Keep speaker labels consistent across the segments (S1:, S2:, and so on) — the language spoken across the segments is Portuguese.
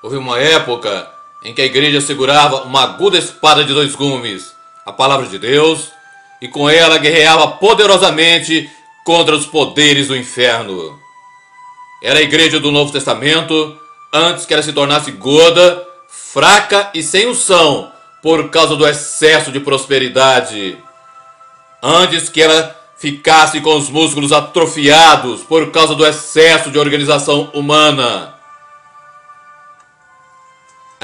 S1: Houve uma época em que a igreja segurava uma aguda espada de dois gumes, a palavra de Deus, e com ela guerreava poderosamente contra os poderes do inferno. Era a igreja do Novo Testamento, antes que ela se tornasse gorda, fraca e sem unção, por causa do excesso de prosperidade. Antes que ela ficasse com os músculos atrofiados por causa do excesso de organização humana.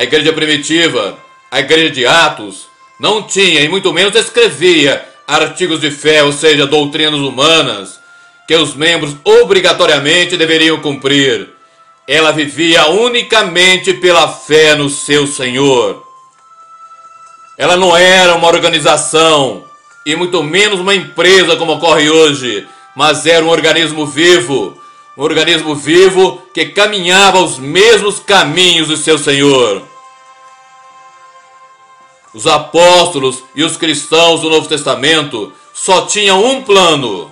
S1: A igreja primitiva, a igreja de Atos, não tinha e muito menos escrevia artigos de fé, ou seja, doutrinas humanas, que os membros obrigatoriamente deveriam cumprir. Ela vivia unicamente pela fé no seu Senhor. Ela não era uma organização, e muito menos uma empresa como ocorre hoje, mas era um organismo vivo que caminhava os mesmos caminhos do seu Senhor. Os apóstolos e os cristãos do Novo Testamento só tinham um plano: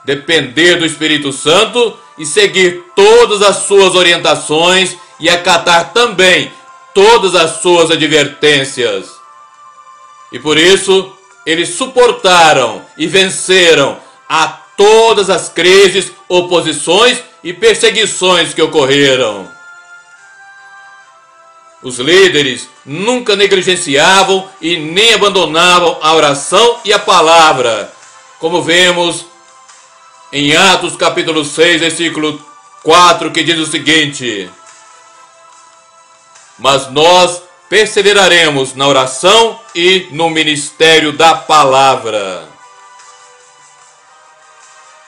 S1: depender do Espírito Santo e seguir todas as suas orientações e acatar também todas as suas advertências. E por isso, eles suportaram e venceram a todas as crises, oposições e perseguições que ocorreram. Os líderes nunca negligenciavam e nem abandonavam a oração e a palavra, como vemos em Atos capítulo 6, versículo 4, que diz o seguinte: mas nós perseveraremos na oração e no ministério da palavra.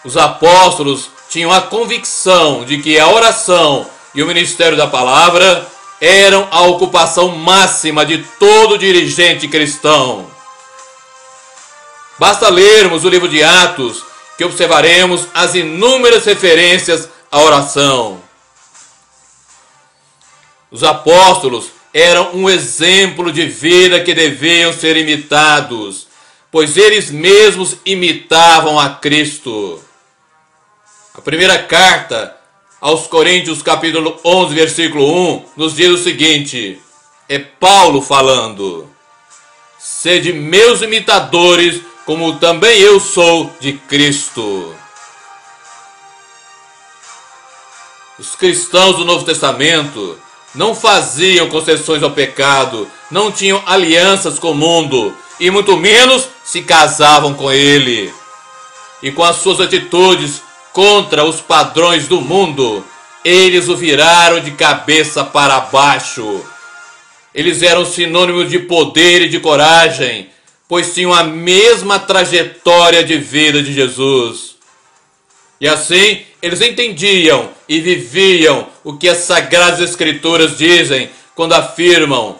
S1: Os apóstolos tinham a convicção de que a oração e o ministério da palavra eram a ocupação máxima de todo dirigente cristão. Basta lermos o livro de Atos que observaremos as inúmeras referências à oração. Os apóstolos eram um exemplo de vida que deviam ser imitados, pois eles mesmos imitavam a Cristo. A primeira carta aos Coríntios, capítulo 11, versículo 1, nos diz o seguinte: é Paulo falando: sede meus imitadores, como também eu sou de Cristo. Os cristãos do Novo Testamento não faziam concessões ao pecado, não tinham alianças com o mundo e muito menos se casavam com ele. E com as suas atitudes contra os padrões do mundo, eles o viraram de cabeça para baixo. Eles eram sinônimos de poder e de coragem, pois tinham a mesma trajetória de vida de Jesus. E assim, eles entendiam e viviam o que as Sagradas Escrituras dizem quando afirmam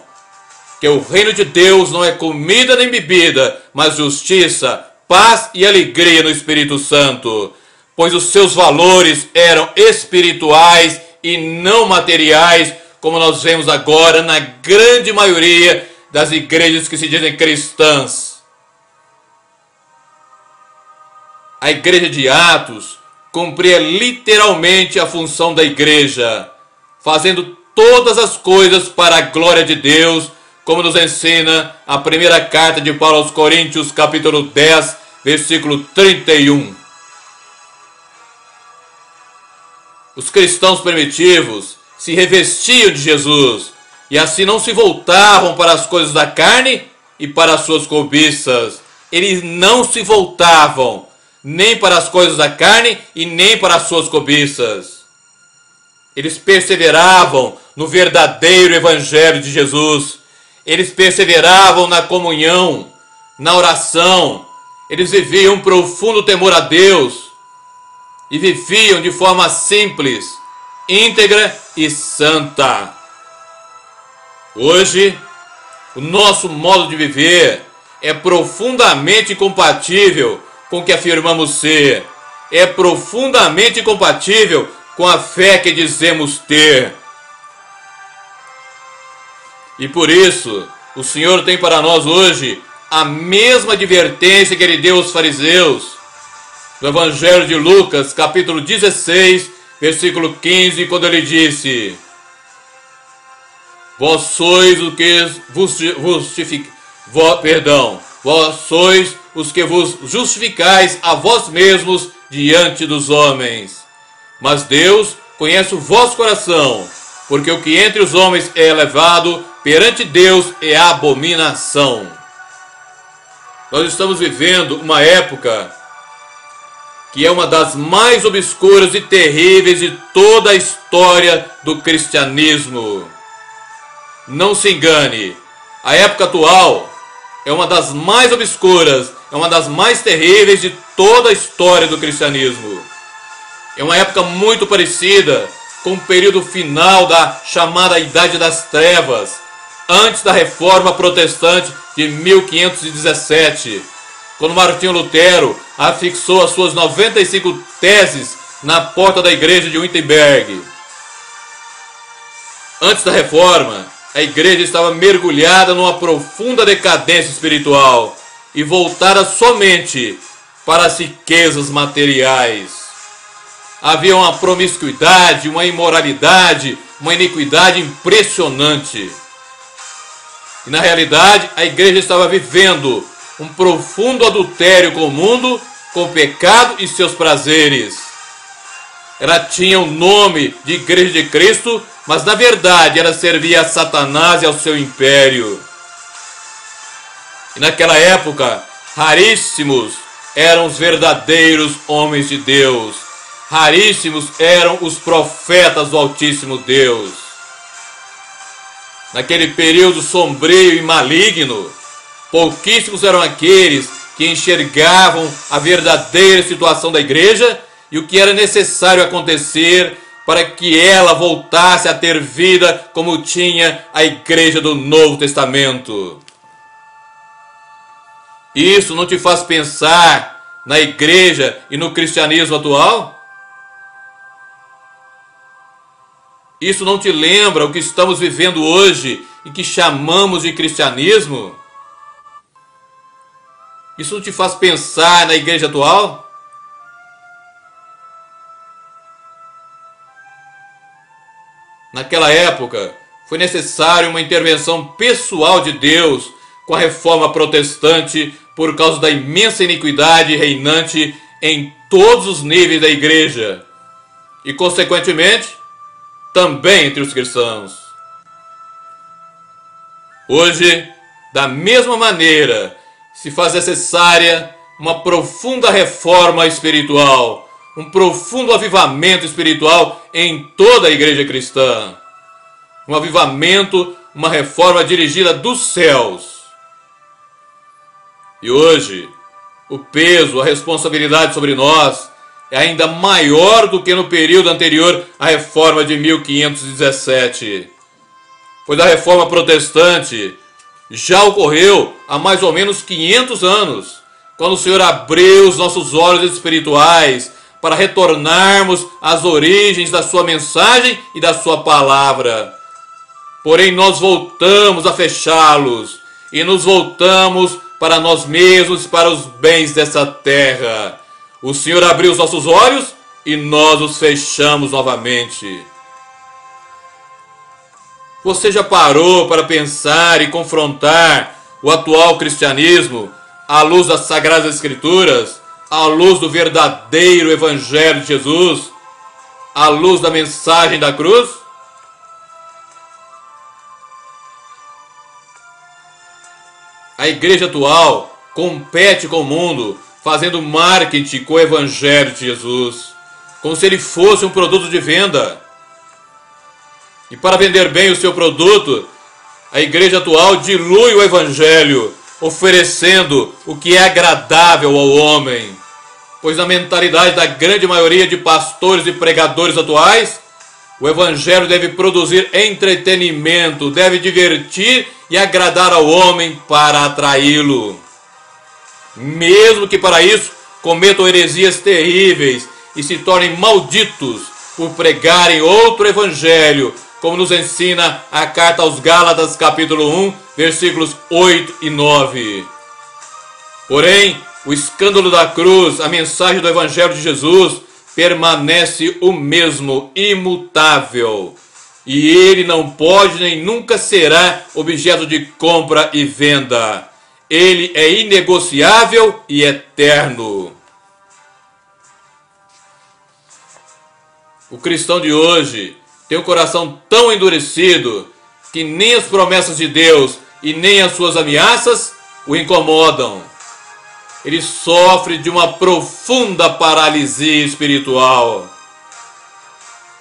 S1: que o reino de Deus não é comida nem bebida, mas justiça, paz e alegria no Espírito Santo, pois os seus valores eram espirituais e não materiais, como nós vemos agora na grande maioria das igrejas que se dizem cristãs. A igreja de Atos cumpria literalmente a função da igreja, fazendo todas as coisas para a glória de Deus, como nos ensina a primeira carta de Paulo aos Coríntios, capítulo 10, versículo 31. Os cristãos primitivos se revestiam de Jesus e assim não se voltavam para as coisas da carne e para as suas cobiças. Eles não se voltavam nem para as coisas da carne e nem para as suas cobiças. Eles perseveravam no verdadeiro evangelho de Jesus. Eles perseveravam na comunhão, na oração. Eles viviam um profundo temor a Deus e viviam de forma simples, íntegra e santa. Hoje, o nosso modo de viver é profundamente incompatível com o que afirmamos ser. É profundamente incompatível com a fé que dizemos ter. E por isso, o Senhor tem para nós hoje a mesma advertência que Ele deu aos fariseus, no Evangelho de Lucas, capítulo 16, versículo 15, quando Ele disse: Vós sois o que vós sois os que vos justificais a vós mesmos diante dos homens. Mas Deus conhece o vosso coração, porque o que entre os homens é elevado, perante Deus é abominação. Nós estamos vivendo uma época que é uma das mais obscuras e terríveis de toda a história do cristianismo. Não se engane, a época atual é uma das mais obscuras, é uma das mais terríveis de toda a história do cristianismo. É uma época muito parecida com o período final da chamada Idade das Trevas, antes da Reforma Protestante de 1517, quando Martinho Lutero afixou as suas 95 teses na porta da igreja de Wittenberg. Antes da Reforma, a igreja estava mergulhada numa profunda decadência espiritual e voltada somente para as riquezas materiais. Havia uma promiscuidade, uma imoralidade, uma iniquidade impressionante. E na realidade, a igreja estava vivendo um profundo adultério com o mundo, com o pecado e seus prazeres. Ela tinha o nome de Igreja de Cristo, mas na verdade ela servia a Satanás e ao seu império. E naquela época, raríssimos eram os verdadeiros homens de Deus. Raríssimos eram os profetas do Altíssimo Deus. Naquele período sombrio e maligno, pouquíssimos eram aqueles que enxergavam a verdadeira situação da igreja e o que era necessário acontecer para que ela voltasse a ter vida como tinha a igreja do Novo Testamento. Isso não te faz pensar na igreja e no cristianismo atual? Isso não te lembra o que estamos vivendo hoje e que chamamos de cristianismo? Isso não te faz pensar na igreja atual? Naquela época, foi necessária uma intervenção pessoal de Deus com a reforma protestante por causa da imensa iniquidade reinante em todos os níveis da igreja e, consequentemente, também entre os cristãos. Hoje, da mesma maneira, se faz necessária uma profunda reforma espiritual, um profundo avivamento espiritual em toda a igreja cristã. Um avivamento, uma reforma dirigida dos céus. E hoje, o peso, a responsabilidade sobre nós é ainda maior do que no período anterior à reforma de 1517. Pois a reforma protestante já ocorreu há mais ou menos 500 anos, quando o Senhor abriu os nossos olhos espirituais para retornarmos às origens da sua mensagem e da sua palavra. Porém, nós voltamos a fechá-los e nos voltamos para nós mesmos e para os bens dessa terra. O Senhor abriu os nossos olhos e nós os fechamos novamente. Você já parou para pensar e confrontar o atual cristianismo à luz das Sagradas Escrituras, à luz do verdadeiro Evangelho de Jesus, à luz da mensagem da cruz? A igreja atual compete com o mundo, fazendo marketing com o Evangelho de Jesus, como se ele fosse um produto de venda. E para vender bem o seu produto, a igreja atual dilui o Evangelho, oferecendo o que é agradável ao homem. Pois na mentalidade da grande maioria de pastores e pregadores atuais, o Evangelho deve produzir entretenimento, deve divertir e agradar ao homem para atraí-lo. Mesmo que para isso cometam heresias terríveis e se tornem malditos por pregarem outro Evangelho, como nos ensina a carta aos Gálatas, capítulo 1, versículos 8 e 9. Porém, o escândalo da cruz, a mensagem do Evangelho de Jesus, permanece o mesmo, imutável. e ele não pode nem nunca será objeto de compra e venda. Ele é inegociável e eterno. O cristão de hoje tem um coração tão endurecido que nem as promessas de Deus e nem as suas ameaças o incomodam. Ele sofre de uma profunda paralisia espiritual.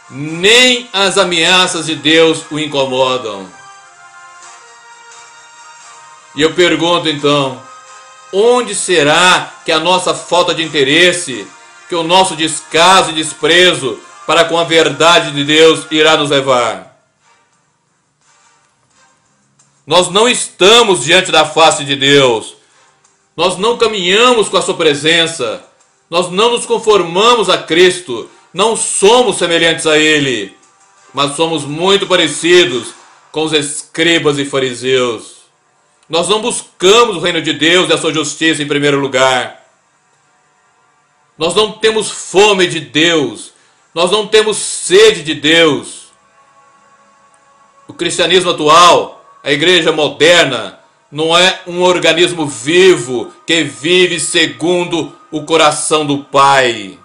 S1: Nem as ameaças de Deus o incomodam. E eu pergunto então, onde será que a nossa falta de interesse, que o nosso descaso e desprezo para com a verdade de Deus irá nos levar? Nós não estamos diante da face de Deus. Nós não caminhamos com a sua presença. Nós não nos conformamos a Cristo. Não somos semelhantes a Ele. Mas somos muito parecidos com os escribas e fariseus. Nós não buscamos o reino de Deus e a sua justiça em primeiro lugar. Nós não temos fome de Deus. Nós não temos sede de Deus. O cristianismo atual, a igreja moderna, não é um organismo vivo que vive segundo o coração do Pai.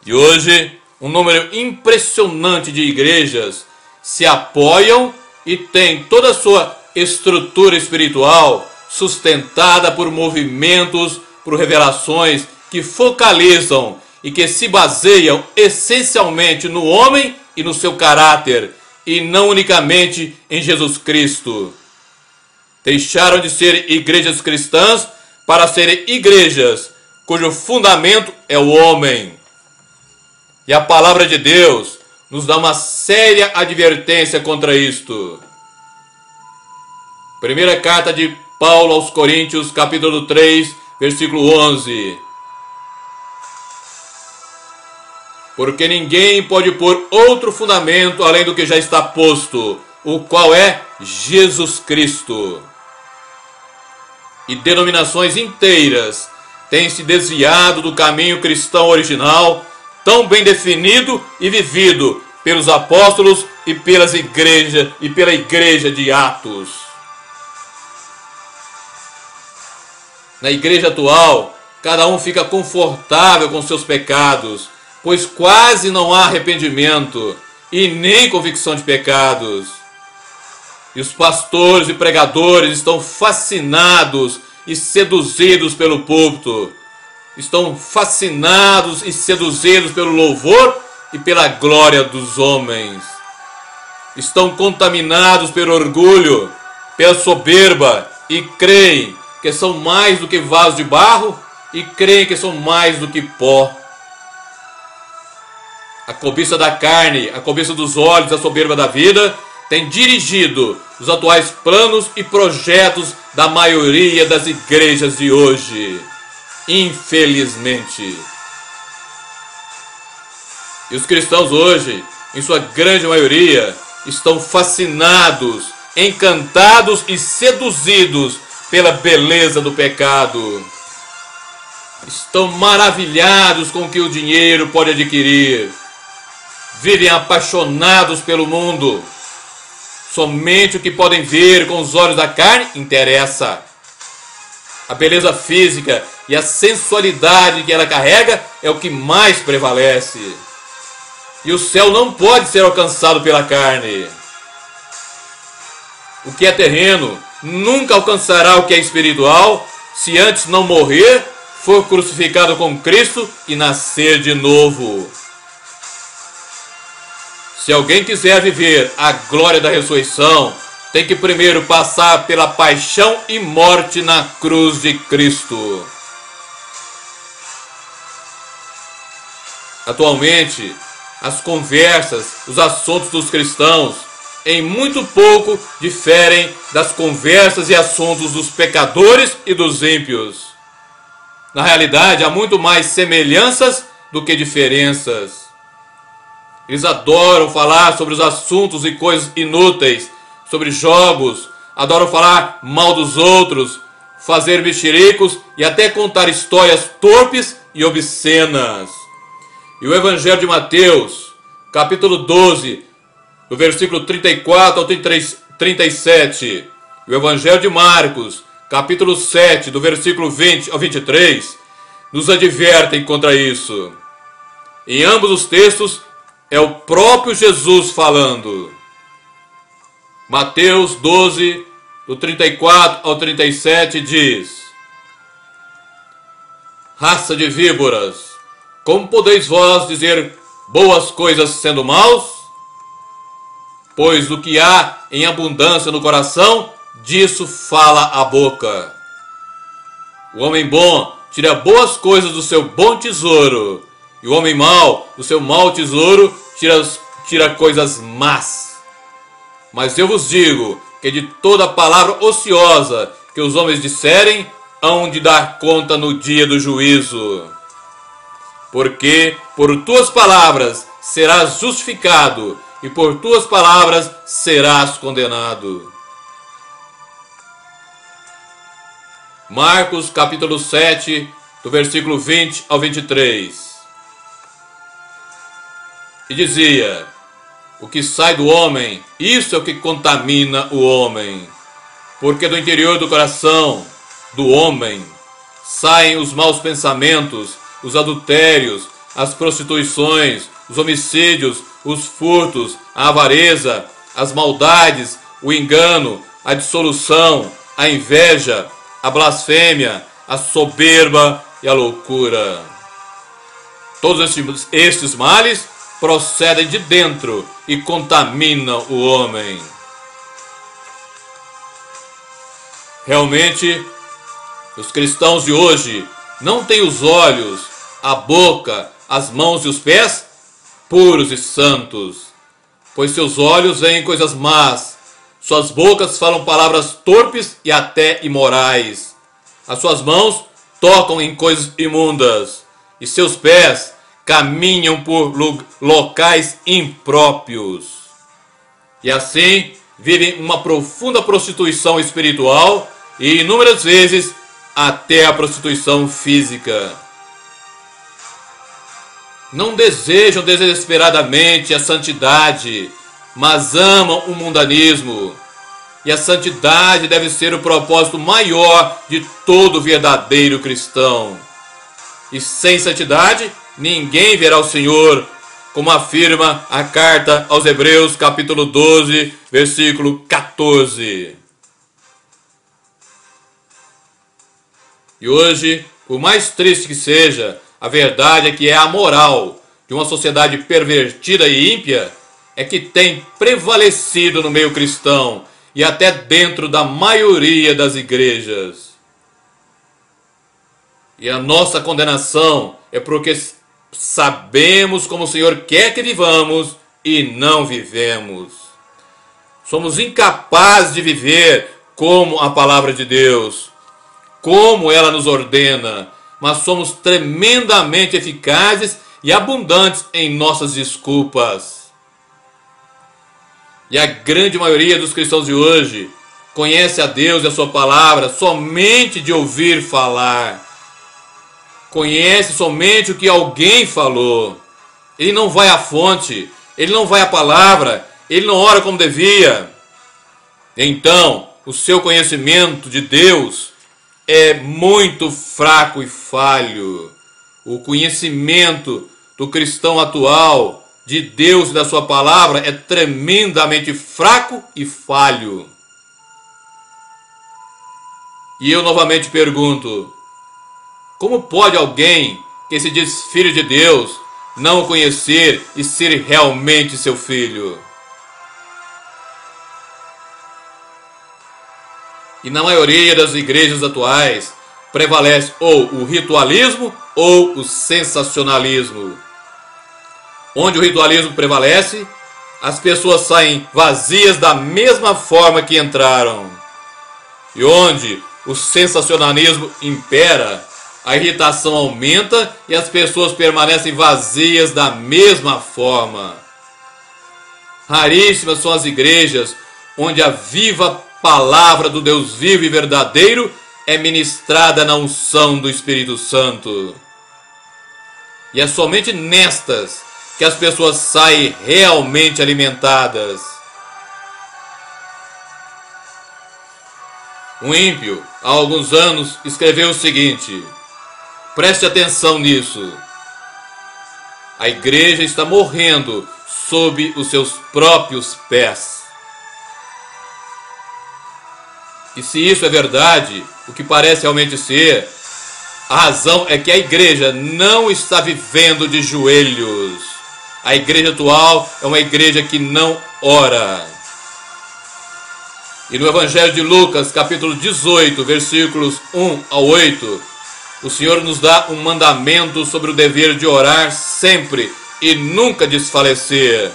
S1: E hoje, um número impressionante de igrejas se apoiam e têm toda a sua estrutura espiritual sustentada por movimentos, por revelações que focalizam e que se baseiam essencialmente no homem e no seu caráter, e não unicamente em Jesus Cristo. Deixaram de ser igrejas cristãs para serem igrejas cujo fundamento é o homem. E a palavra de Deus nos dá uma séria advertência contra isto. Primeira carta de Paulo aos Coríntios, capítulo 3, versículo 11. Porque ninguém pode pôr outro fundamento além do que já está posto, o qual é Jesus Cristo. E denominações inteiras têm se desviado do caminho cristão original, tão bem definido e vivido pelos apóstolos e pela igreja de Atos. Na igreja atual, cada um fica confortável com seus pecados, pois quase não há arrependimento e nem convicção de pecados. E os pastores e pregadores estão fascinados e seduzidos pelo púlpito. Estão fascinados e seduzidos pelo louvor e pela glória dos homens. Estão contaminados pelo orgulho, pela soberba e creem que são mais do que vasos de barro e creem que são mais do que pó. A cobiça da carne, a cobiça dos olhos, a soberba da vida tem dirigido os atuais planos e projetos da maioria das igrejas de hoje. Infelizmente. E os cristãos hoje, em sua grande maioria, estão fascinados, encantados e seduzidos pela beleza do pecado. Estão maravilhados com o que o dinheiro pode adquirir. Vivem apaixonados pelo mundo. Somente o que podem ver com os olhos da carne interessa. A beleza física e a sensualidade que ela carrega é o que mais prevalece. E o céu não pode ser alcançado pela carne. O que é terreno nunca alcançará o que é espiritual, se antes não morrer, for crucificado com Cristo e nascer de novo. Se alguém quiser viver a glória da ressurreição, tem que primeiro passar pela paixão e morte na cruz de Cristo. Atualmente, as conversas, os assuntos dos cristãos, em muito pouco diferem das conversas e assuntos dos pecadores e dos ímpios. Na realidade, há muito mais semelhanças do que diferenças. Eles adoram falar sobre os assuntos e coisas inúteis, sobre jogos, adoram falar mal dos outros, fazer mexericos e até contar histórias torpes e obscenas. E o Evangelho de Mateus, capítulo 12, do versículo 34 ao 37. E o Evangelho de Marcos, capítulo 7, do versículo 20 ao 23, nos advertem contra isso. Em ambos os textos, é o próprio Jesus falando. Mateus 12, do 34 ao 37, diz: Raça de víboras, como podeis vós dizer boas coisas sendo maus? Pois do que há em abundância no coração, disso fala a boca. O homem bom tira boas coisas do seu bom tesouro, e o homem mau do seu mau tesouro tira coisas más. Mas eu vos digo que de toda palavra ociosa que os homens disserem, hão de dar conta no dia do juízo. Porque por tuas palavras serás justificado, e por tuas palavras serás condenado. Marcos capítulo 7, do versículo 20 ao 23. E dizia: o que sai do homem, isso é o que contamina o homem. Porque do interior do coração do homem saem os maus pensamentos, os adultérios, as prostituições, os homicídios, os furtos, a avareza, as maldades, o engano, a dissolução, a inveja, a blasfêmia, a soberba e a loucura. Todos estes males procedem de dentro e contaminam o homem. Realmente, os cristãos de hoje não têm os olhos, a boca, as mãos e os pés puros e santos, pois seus olhos veem coisas más, suas bocas falam palavras torpes e até imorais, as suas mãos tocam em coisas imundas, e seus pés caminham por locais impróprios. E assim vivem uma profunda prostituição espiritual e inúmeras vezes até a prostituição física. Não desejam desesperadamente a santidade, mas amam o mundanismo. E a santidade deve ser o propósito maior de todo verdadeiro cristão. E sem santidade, ninguém verá o Senhor, como afirma a carta aos Hebreus, capítulo 12, versículo 14. E hoje, por mais triste que seja, a verdade é que é a moral de uma sociedade pervertida e ímpia é que tem prevalecido no meio cristão e até dentro da maioria das igrejas. E a nossa condenação é porque sabemos como o Senhor quer que vivamos e não vivemos. Somos incapazes de viver como a palavra de Deus, como ela nos ordena, mas somos tremendamente eficazes e abundantes em nossas desculpas. E a grande maioria dos cristãos de hoje conhece a Deus e a sua palavra somente de ouvir falar. Conhece somente o que alguém falou. Ele não vai à fonte, ele não vai à palavra, ele não ora como devia. Então, o seu conhecimento de Deus é muito fraco e falho. O conhecimento do cristão atual de Deus e da sua palavra é tremendamente fraco e falho. E eu novamente pergunto: como pode alguém que se diz filho de Deus não o conhecer e ser realmente seu filho? E na maioria das igrejas atuais prevalece ou o ritualismo ou o sensacionalismo. Onde o ritualismo prevalece, as pessoas saem vazias da mesma forma que entraram. E onde o sensacionalismo impera, a irritação aumenta e as pessoas permanecem vazias da mesma forma. Raríssimas são as igrejas onde a viva palavra do Deus vivo e verdadeiro é ministrada na unção do Espírito Santo. E é somente nestas que as pessoas saem realmente alimentadas. Um ímpio, há alguns anos, escreveu o seguinte: preste atenção nisso. A igreja está morrendo sob os seus próprios pés. E se isso é verdade, o que parece realmente ser, a razão é que a igreja não está vivendo de joelhos. A igreja atual é uma igreja que não ora. E no Evangelho de Lucas, capítulo 18, versículos 1 ao 8, o Senhor nos dá um mandamento sobre o dever de orar sempre e nunca desfalecer.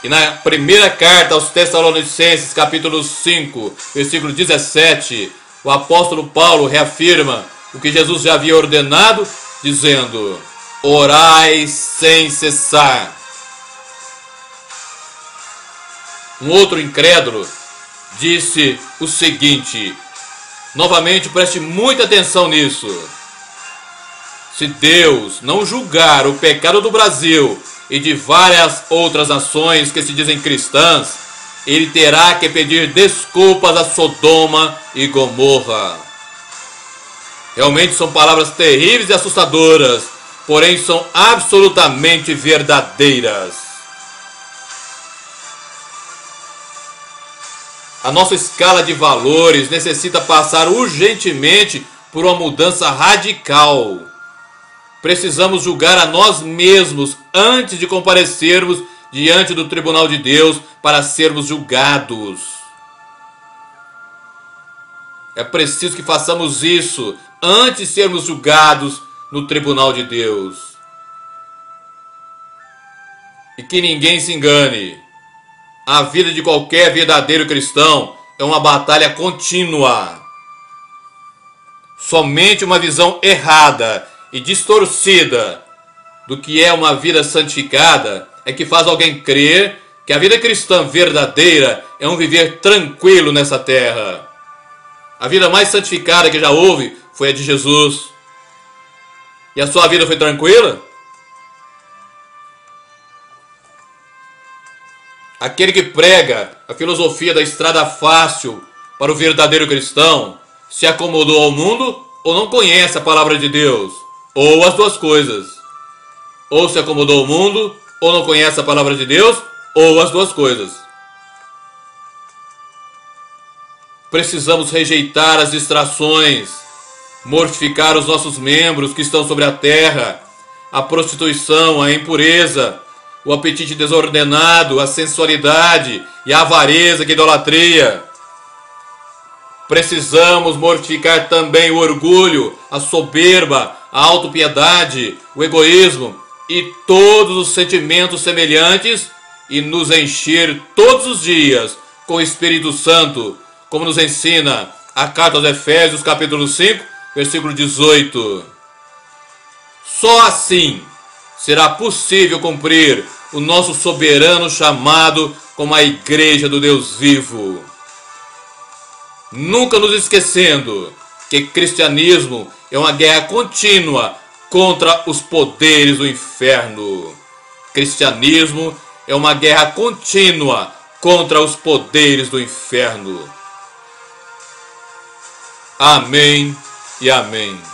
S1: E na primeira carta aos Tessalonicenses, capítulo 5, versículo 17, o apóstolo Paulo reafirma o que Jesus já havia ordenado, dizendo: orai sem cessar. Um outro incrédulo disse o seguinte, novamente preste muita atenção nisso: se Deus não julgar o pecado do Brasil e de várias outras nações que se dizem cristãs, ele terá que pedir desculpas a Sodoma e Gomorra. Realmente são palavras terríveis e assustadoras, porém são absolutamente verdadeiras. A nossa escala de valores necessita passar urgentemente por uma mudança radical. Precisamos julgar a nós mesmos antes de comparecermos diante do tribunal de Deus para sermos julgados. É preciso que façamos isso antes de sermos julgados no tribunal de Deus. E que ninguém se engane. A vida de qualquer verdadeiro cristão é uma batalha contínua. Somente uma visão errada e distorcida do que é uma vida santificada é que faz alguém crer que a vida cristã verdadeira é um viver tranquilo nessa terra. A vida mais santificada que já houve foi a de Jesus. E a sua vida foi tranquila? Aquele que prega a filosofia da estrada fácil para o verdadeiro cristão se acomodou ao mundo ou não conhece a palavra de Deus, ou as duas coisas. Ou se acomodou ao mundo, ou não conhece a palavra de Deus, ou as duas coisas. Precisamos rejeitar as distrações, mortificar os nossos membros que estão sobre a terra, a prostituição, a impureza, o apetite desordenado, a sensualidade e a avareza, que idolatria. Precisamos mortificar também o orgulho, a soberba, a autopiedade, o egoísmo e todos os sentimentos semelhantes e nos encher todos os dias com o Espírito Santo, como nos ensina a carta aos Efésios, capítulo 5, versículo 18. Só assim será possível cumprir o nosso soberano chamado como a igreja do Deus vivo. Nunca nos esquecendo que cristianismo é uma guerra contínua contra os poderes do inferno. Cristianismo é uma guerra contínua contra os poderes do inferno. Amém e amém.